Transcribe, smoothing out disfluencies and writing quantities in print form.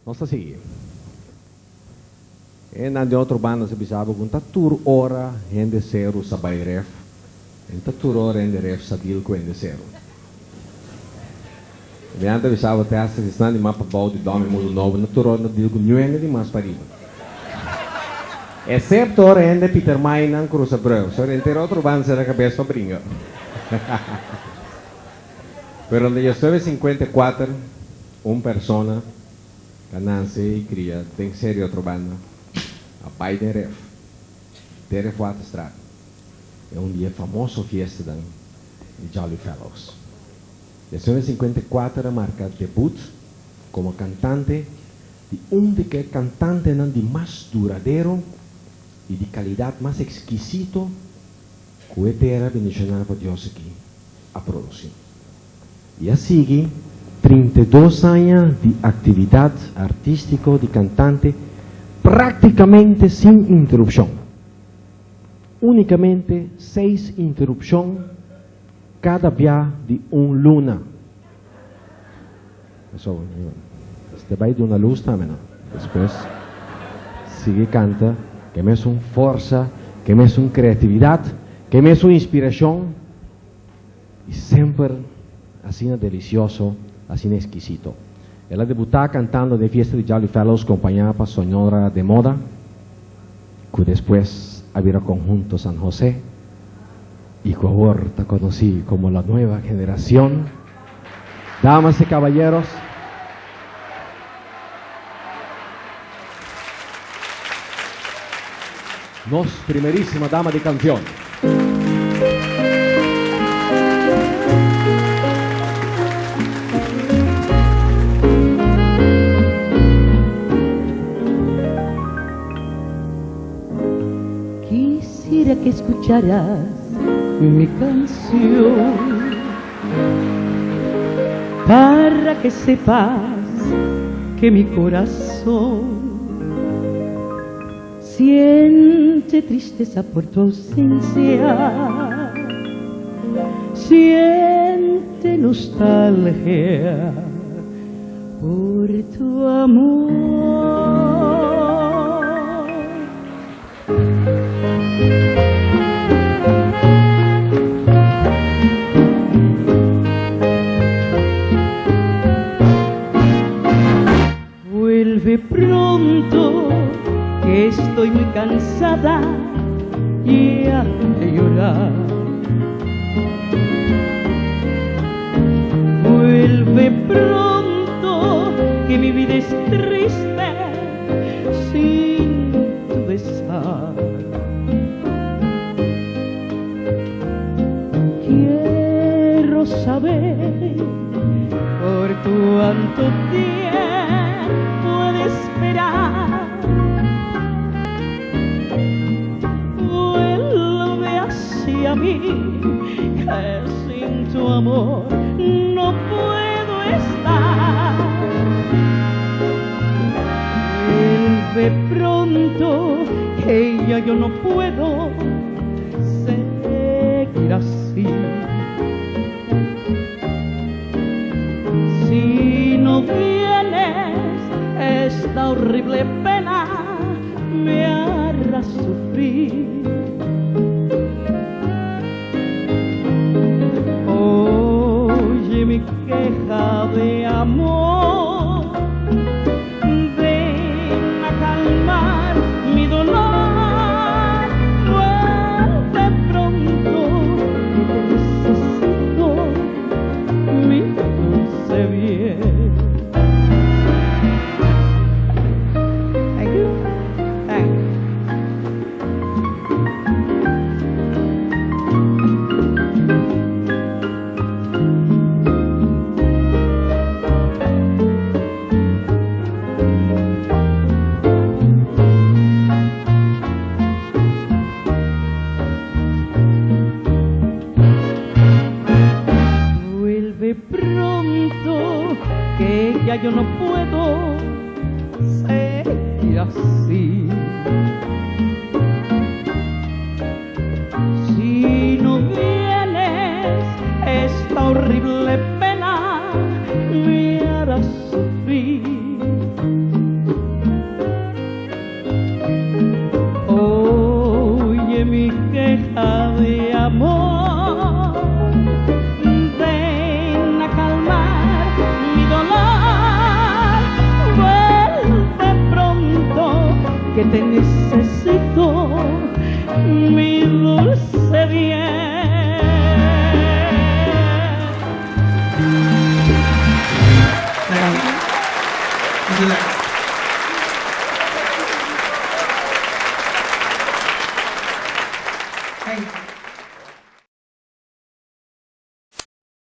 Nós está seguindo. E na de outra banda se bisava com tatur ora rende zero sabai ref. E tatur ora rende ref sadil com rende zero. E antes bisava testa de snandi mapa bau de dome mundo novo na tur ora na dil com nuene de mais pariba. Excepto ora rende Peter Mainan cruza breu. So rende outro banda será cabeça para brinca. Pero donde yo estuve 54, una persona que nace y cría, tem serio outra banda, a pai de Ref, Deref Waterstraat. É dia famoso fiesta de Jolly Fellows. Yo estuve 54 marca debut como cantante de de que cantante de más duradero y de calidad más exquisito que era bendicionado por Dios aquí a producir. E a seguir, 32 anos de atividade artística de cantante, praticamente sem interrupção. Unicamente 6 interrupções cada dia de luna. Isso, este vai de uma luz também. Depois, sigue canta, que me é uma força, que me é uma criatividade, que me é uma inspiração, e sempre assim delicioso, assim exquisito. Ela debutou cantando de fiesta de Jolly Fellows, acompañada por Sonora de Moda, que depois abrió conjunto San José, y que ahora conocí como la nueva generación. Damas y caballeros, nos primerísima dama de canción. Que escucharás mi canción para que sepas que mi corazón siente tristeza por tu ausencia, siente nostalgia por tu amor. Vuelve pronto, que estoy muy cansada ya de llorar. Vuelve pronto, que mi vida es triste sin tu besar. Quiero saber por cuánto tiempo he de esperar. Vuelve hacia mí, que sin tu amor no puedo estar. Vuelve pronto, que ya yo no puedo seguir así. Si no vienes, esta horrible pena me hará sufrir. Oye mi queja de amor, ven a calmar mi dolor. Vuelve pronto, que te necesito, mi dulce bien. Yo no puedo seguir así. Si no vienes, esta horrible pena me hará sufrir. mi dulce bien. Muchas gracias.